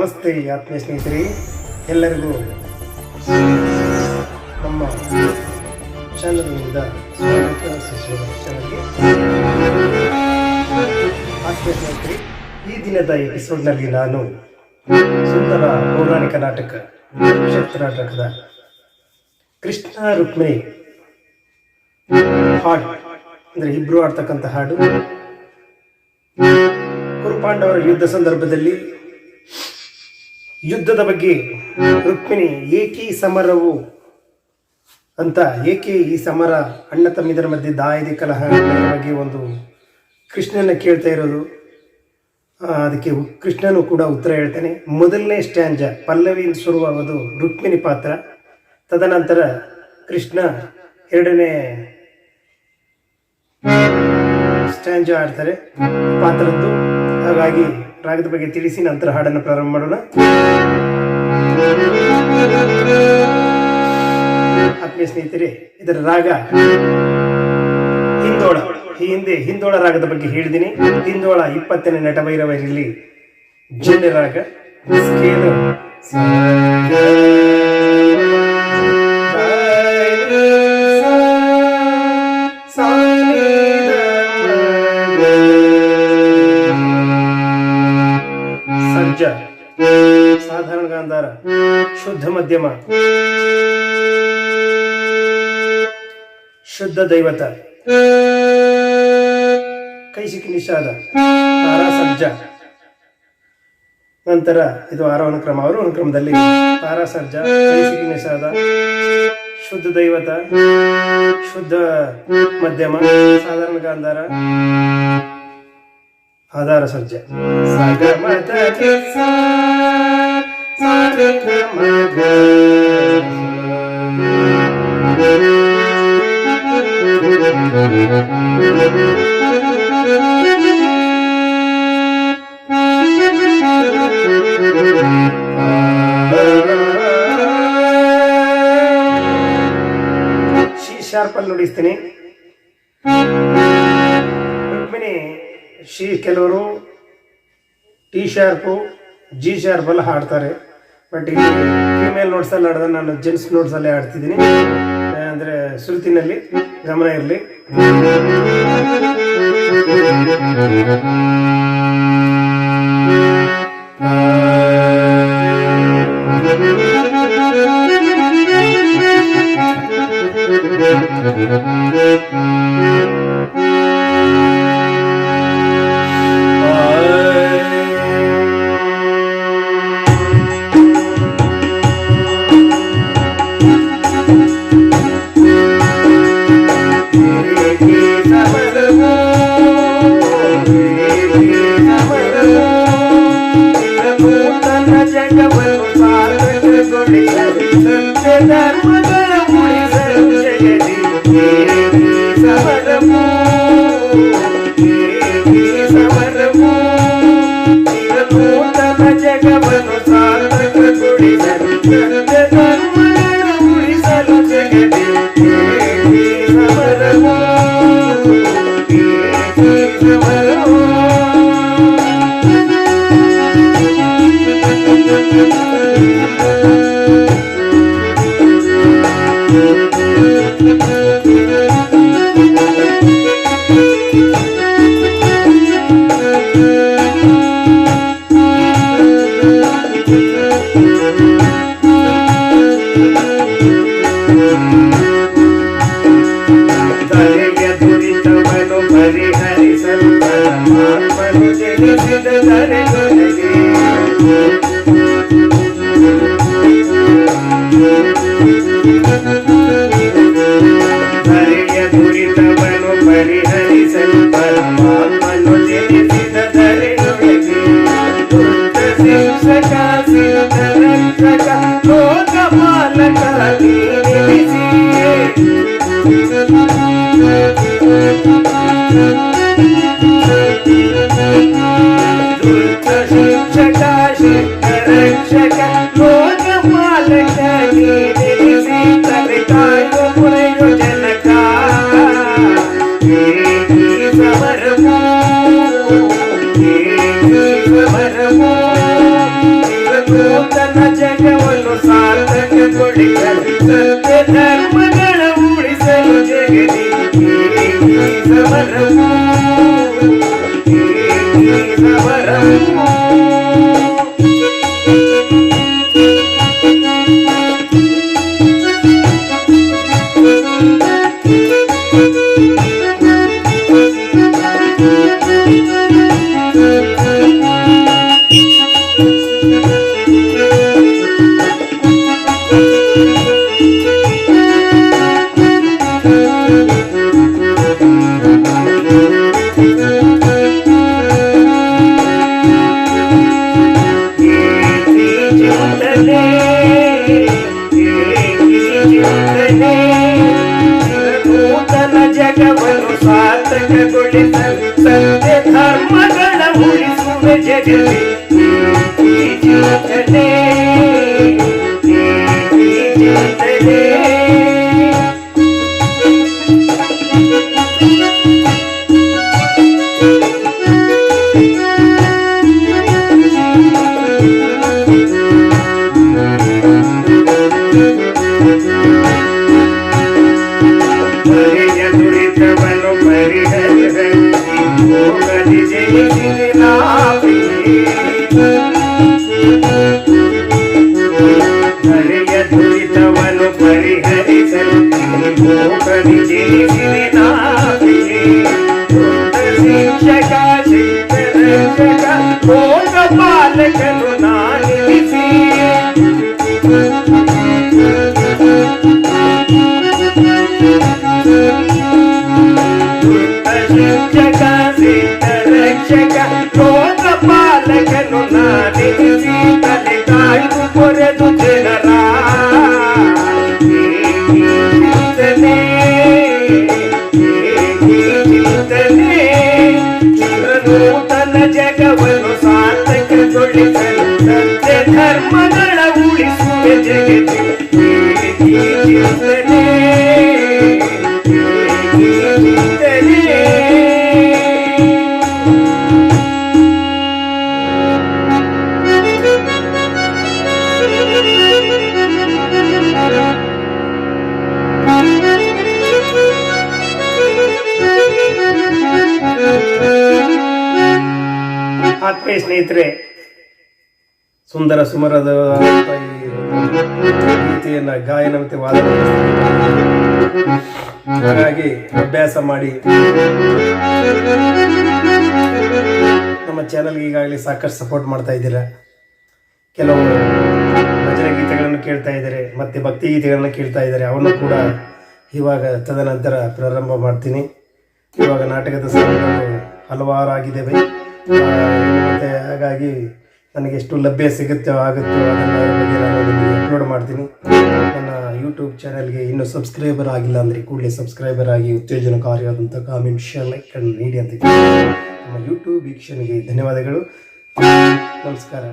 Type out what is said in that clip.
ನಮಸ್ತೆ ಆತ್ಮೀಯ ಸ್ನೇಹಿತರೆ, ಎಲ್ಲರಿಗೂ ನಮ್ಮ ಚಾನಲ್ನಿಂದ ಸ್ವಾಗತ ಚಾನಲ್ಗೆ. ಆತ್ಮೀಯ ಸ್ನೇಹಿತರೆ, ಈ ದಿನದ ಎಪಿಸೋಡ್ನಲ್ಲಿ ನಾನು ಸುಂದರ ಪೌರಾಣಿಕ ನಾಟಕ ನಕ್ಷತ್ರ ನಾಟಕದ ಕೃಷ್ಣ ರುಕ್ಮಿಣಿ ಹಾಡು ಅಂದರೆ ಇಬ್ರು ಆಡ್ತಕ್ಕಂಥ ಹಾಡು. ಕುರುಪಾಂಡವರ ಯುದ್ಧ ಸಂದರ್ಭದಲ್ಲಿ ಯುದ್ಧದ ಬಗ್ಗೆ ರುಕ್ಮಿಣಿ ಏಕೆ ಸಮರವು ಅಂತ, ಏಕೆ ಈ ಸಮರ, ಅಣ್ಣ ತಮ್ಮಿದರ ಮಧ್ಯೆ ದಾಯದೆ ಕಲಹ ಬಗ್ಗೆ ಒಂದು ಕೃಷ್ಣನ ಕೇಳ್ತಾ ಇರೋದು. ಅದಕ್ಕೆ ಕೃಷ್ಣನು ಕೂಡ ಉತ್ತರ ಹೇಳ್ತಾನೆ. ಮೊದಲನೇ ಸ್ಟ್ಯಾಂಜ ಪಲ್ಲವಿಯಿಂದ ಶುರುವಾಗೋದು ರುಕ್ಮಿಣಿ ಪಾತ್ರ. ತದನಂತರ ಕೃಷ್ಣ ಎರಡನೇ ಸ್ಟ್ಯಾಂಜ ಆಡ್ತಾರೆ ಪಾತ್ರದ್ದು. ಹಾಗಾಗಿ ರಾಗದ ಬಗ್ಗೆ ತಿಳಿಸಿ ನಂತರ ಹಾಡನ್ನು ಪ್ರಾರಂಭ ಮಾಡೋಣ. ಆತ್ಮೀಯ ಸ್ನೇಹಿತರೆ, ಇದರ ರಾಗ ಹಿಂದೋಳ. ಈ ಹಿಂದೆ ಹಿಂದೋಳ ರಾಗದ ಬಗ್ಗೆ ಹೇಳಿದ್ದೀನಿ. ಹಿಂದೋಳ 20ನೇ ನಟಭೈರವರಲ್ಲಿ ಜನ್ಯ ರಾಗ. ಸ್ಕೇಲು ಸರ್ಜ, ಸಾಧಾರಣ ಗಾಂಧಾರ, ಶುದ್ಧ ಮಧ್ಯಮ, ಶುದ್ಧ ದೈವತ, ಕೈಸಿಕಿ ನಿಷಾದ, ತಾರಾ ಸರ್ಜ. ನಂತರ ಇದು ಆರೋಹಣ ಕ್ರಮ. ಆರೋಹಣ ಕ್ರಮದಲ್ಲಿ ತಾರಾ ಸರ್ಜ, ಕೈಸಿಕಿ ನಿಷಾದ, ಶುದ್ಧ ದೈವತ, ಶುದ್ಧ ಮಧ್ಯಮ, ಸಾಧಾರಣ ಗಾಂಧಾರ, ಆಧಾರ ಸರ್ಜ. ಸಿ ಶಾರ್ಪಲ್ಲಿ ನುಡಿಸ್ತೀನಿ. ರುಕ್ಮಿಣಿ ಕೆಲವರು ಟಿ ಶಾರ್ಪು, ಜಿ ಶಾರ್ಪ್ ಎಲ್ಲ ಹಾಡ್ತಾರೆ. ಬಟ್ ಇಲ್ಲಿ ಫೀಮೇಲ್ ನೋಟ್ಸಲ್ಲಿ ಆಡ್ದ, ನಾನು ಜೆಂಟ್ಸ್ ನೋಟ್ಸಲ್ಲೇ ಆಡ್ತಿದ್ದೀನಿ. ಅಂದರೆ ಶ್ರುತಿನಲ್ಲಿ ಗಮನ ಇರಲಿ. ನೂತನ ಜಗವನ್ನು ಸಾರ್ಥಕಗೊಳಿಸಲು ಸತ್ಯ ಧರ್ಮಗಳ ಉಳಿಸಲು ಜಗದಿ ಸಮರವು ಸಮರವು ನೂತನ ಜಗವನ್ನು ಸಾರ್ಥಕಗೊಳಿಸಲು ಸತ್ಯ ಧರ್ಮಗಳ ಉಳಿಸುವ ಜಗತಿ ಚಿಂತನೆ ಚಿಂತನೆ ದುರಿತವನ್ನು ಪರಿಹರಿಸಿ ಹೋಗಲಿ ಜಯಿಸಿದೆ ಹರೆಯ ದುರಿತವನ್ನು ಪರಿಹರಿಸಲು ಹೋಗಲಿ ಜಯಿಸಿದೆ ಶಿಕ್ಷಕ ಶಿಕ್ಷಕ ಲೋಕ ಪಾಲಕನು ನಾನಿಸಿ ಶಿಕ್ಷಕ ಸಿದ್ಧ ರಕ್ಷಕ ಲೋಕ ಪಾಲಕನು ನಾನಿಸಿ ತಲೆ ಕಾಯ್ದು ಕೊರೆದು ಜನರ ಚಿಂತನೆ ಚಿಂತನೆ ನೂತನ ಜಗವನ್ನು ಸಾರ್ಥಕಗೊಳಿಸಲು ಸತ್ಯ ಧರ್ಮಗಳ ಉಳಿಸುವ ಜಗತಿ ಚಿಂತನೆ ಆತ್ಮೀಯ ಸ್ನೇಹಿತರೆ, ಸುಂದರ ಸುಮರದ ಗೀತೆಯನ್ನ ಗಾಯನ ಮತ್ತು ವಾದನ ಹಾಗಾಗಿ ಅಭ್ಯಾಸ ಮಾಡಿ ನಮ್ಮ ಚಾನಲ್ಗೆ ಈಗಾಗಲೇ ಸಾಕಷ್ಟು ಸಪೋರ್ಟ್ ಮಾಡ್ತಾ ಇದ್ದೀರಾ. ಕೆಲವು ಭಜನೆ ಗೀತೆಗಳನ್ನು ಕೇಳ್ತಾ ಇದ್ದಾರೆ, ಮತ್ತು ಭಕ್ತಿ ಗೀತೆಗಳನ್ನು ಕೇಳ್ತಾ ಇದ್ದಾರೆ. ಅವನ್ನು ಕೂಡ ಇವಾಗ ತದನಂತರ ಪ್ರಾರಂಭ ಮಾಡ್ತೀನಿ. ಇವಾಗ ನಾಟಕದ ಸಾಂಗ್ಗಳು ಹಲವಾರಾಗಿದ್ದಾವೆ, ಮತ್ತು ಹಾಗಾಗಿ ನನಗೆ ಎಷ್ಟು ಲಭ್ಯ ಸಿಗುತ್ತೋ ಆಗುತ್ತೋ ಅದನ್ನು ನಾನು ನಿಮಗೆ ಅಪ್ಲೋಡ್ ಮಾಡ್ತೀನಿ. ನನ್ನ ಯೂಟ್ಯೂಬ್ ಚಾನಲ್ಗೆ ಇನ್ನೂ ಸಬ್ಸ್ಕ್ರೈಬರ್ ಆಗಿಲ್ಲ ಅಂದರೆ ಕೂಡಲೇ ಸಬ್ಸ್ಕ್ರೈಬರ್ ಆಗಿ ಉತ್ತೇಜನಕಾರಿಯಾದಂಥ ಕಾಮೆಂಟ್ ಶೇರ್ ಲೈಕ್ ನೀಡಿ ಅಂತ ನಮ್ಮ ಯೂಟ್ಯೂಬ್ ವೀಕ್ಷಣೆಗೆ ಧನ್ಯವಾದಗಳು. ನಮಸ್ಕಾರ.